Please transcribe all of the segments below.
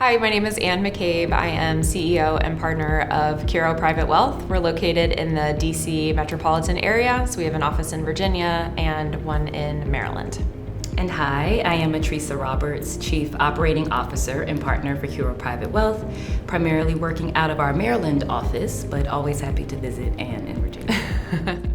Hi, my name is McCabe. I am CEO and partner of Curo Private Wealth. We're located in the DC metropolitan area, so we have an office in Virginia and one in Maryland. And hi, I am Atricia Roberts, Chief Operating Officer and partner for Curo Private Wealth, primarily working out of our Maryland office, but always happy to visit Anne in Virginia.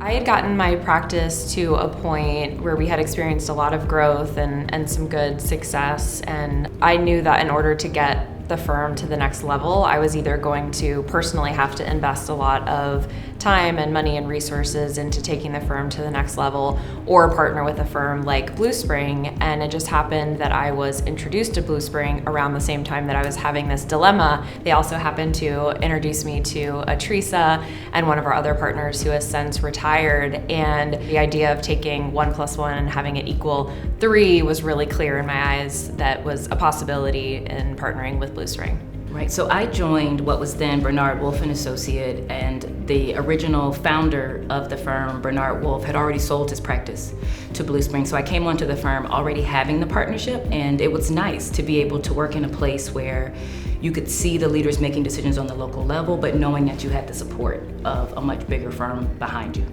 I had gotten my practice to a point where we had experienced a lot of growth and some good success, and I knew that in order to get the firm to the next level, I was either going to personally have to invest a lot of time and money and resources into taking the firm to the next level, or partner with a firm like Blue Spring. And it just happened that I was introduced to Blue Spring around the same time that I was having this dilemma. They also happened to introduce me to Atricia and one of our other partners who has since retired. And the idea of taking 1 + 1 and having it equal 3 was really clear in my eyes that was a possibility in partnering with Blue Spring. Right, so I joined what was then Bernard Wolf and Associate, and the original founder of the firm, Bernard Wolf, had already sold his practice to Blue Spring. So I came onto the firm already having the partnership, and it was nice to be able to work in a place where you could see the leaders making decisions on the local level, but knowing that you had the support of a much bigger firm behind you.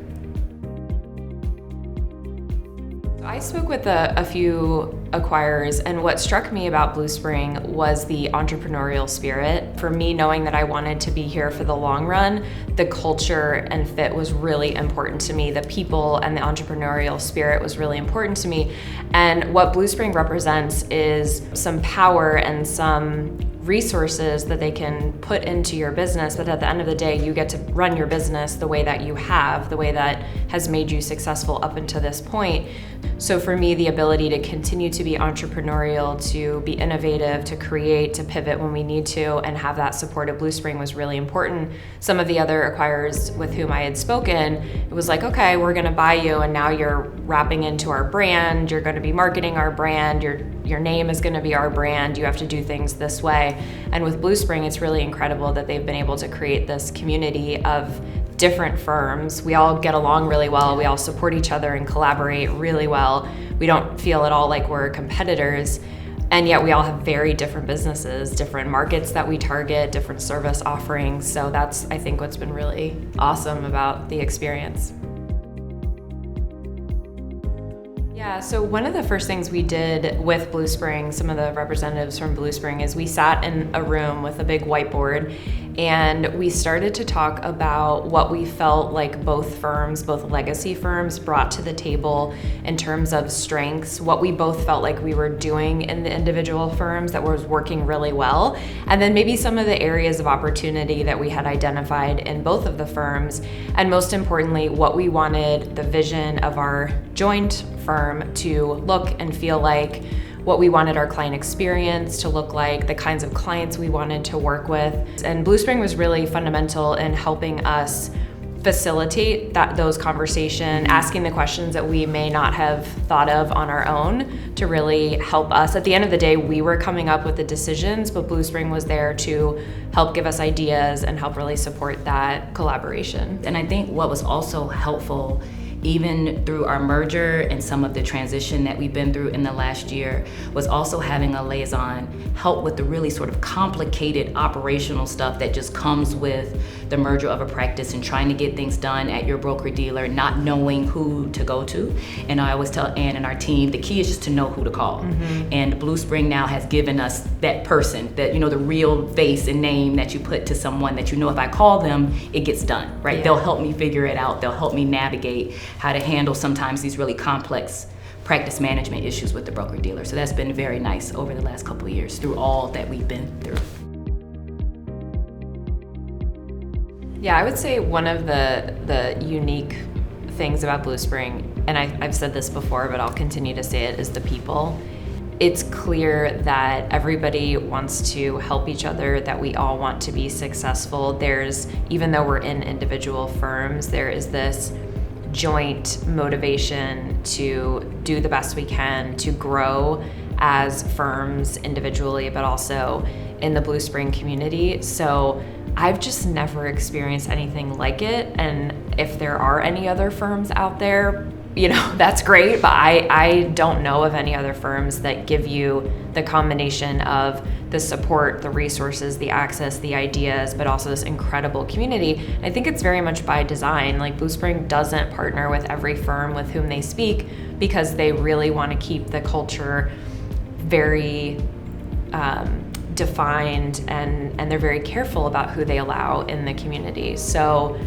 I spoke with a few acquirers, and what struck me about Blue Spring was the entrepreneurial spirit. For me, knowing that I wanted to be here for the long run, the culture and fit was really important to me. The people and the entrepreneurial spirit was really important to me. And what Blue Spring represents is some power and some resources that they can put into your business, but at the end of the day, you get to run your business the way that you have, the way that has made you successful up until this point. So for me, the ability to continue to be entrepreneurial, to be innovative, to create, to pivot when we need to, and have that support of Blue Spring was really important. Some of the other acquirers with whom I had spoken, it was like, okay, we're gonna buy you, and now you're wrapping into our brand, you're gonna be marketing our brand, your name is gonna be our brand, you have to do things this way. And with Blue Spring, it's really incredible that they've been able to create this community of different firms. We all get along really well. We all support each other and collaborate really well. We don't feel at all like we're competitors. And yet we all have very different businesses, different markets that we target, different service offerings. So that's, I think, what's been really awesome about the experience. Yeah, so one of the first things we did with Blue Spring, some of the representatives from Blue Spring, is we sat in a room with a big whiteboard and we started to talk about what we felt like both firms, both legacy firms, brought to the table in terms of strengths, what we both felt like we were doing in the individual firms that was working really well, and then maybe some of the areas of opportunity that we had identified in both of the firms, and most importantly, what we wanted the vision of our joint firm to look and feel like, what we wanted our client experience to look like, the kinds of clients we wanted to work with. And Blue Spring was really fundamental in helping us facilitate those conversations, asking the questions that we may not have thought of on our own to really help us. At the end of the day, we were coming up with the decisions, but Blue Spring was there to help give us ideas and help really support that collaboration. And I think what was also helpful, even through our merger and some of the transition that we've been through in the last year, was also having a liaison help with the really sort of complicated operational stuff that just comes with the merger of a practice and trying to get things done at your broker-dealer, not knowing who to go to. And I always tell Ann and our team, the key is just to know who to call. Mm-hmm. And Blue Spring now has given us that person, that, you know, the real face and name that you put to someone that you know if I call them, it gets done, right? Yeah. They'll help me figure it out. They'll help me navigate how to handle sometimes these really complex practice management issues with the broker-dealer. So that's been very nice over the last couple of years through all that we've been through. Yeah, I would say one of the unique things about Blue Spring, and I've said this before, but I'll continue to say it, is the people. It's clear that everybody wants to help each other, that we all want to be successful. Even though we're in individual firms, there is this joint motivation to do the best we can to grow as firms individually, but also in the Blue Spring community. So I've just never experienced anything like it. And if there are any other firms out there, that's great, but I don't know of any other firms that give you the combination of the support, the resources, the access, the ideas, but also this incredible community. I think it's very much by design. Like, Blue Spring doesn't partner with every firm with whom they speak because they really want to keep the culture very defined, and they're very careful about who they allow in the community. So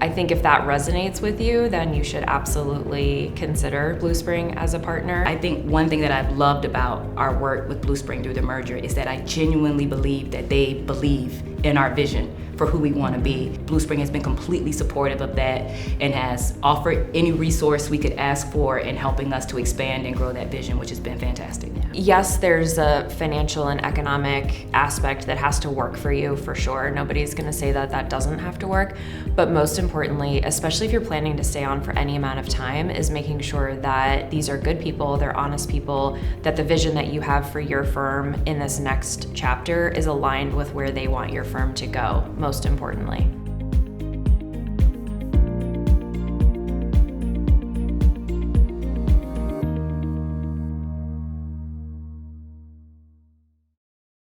I think if that resonates with you, then you should absolutely consider Blue Spring as a partner. I think one thing that I've loved about our work with Blue Spring through the merger is that I genuinely believe that they believe in our vision for who we want to be. Blue Spring has been completely supportive of that and has offered any resource we could ask for in helping us to expand and grow that vision, which has been fantastic. Yes, there's a financial and economic aspect that has to work for you, for sure. Nobody's going to say that that doesn't have to work. But most importantly, especially if you're planning to stay on for any amount of time, is making sure that these are good people, they're honest people, that the vision that you have for your firm in this next chapter is aligned with where they want your firm to go, most importantly.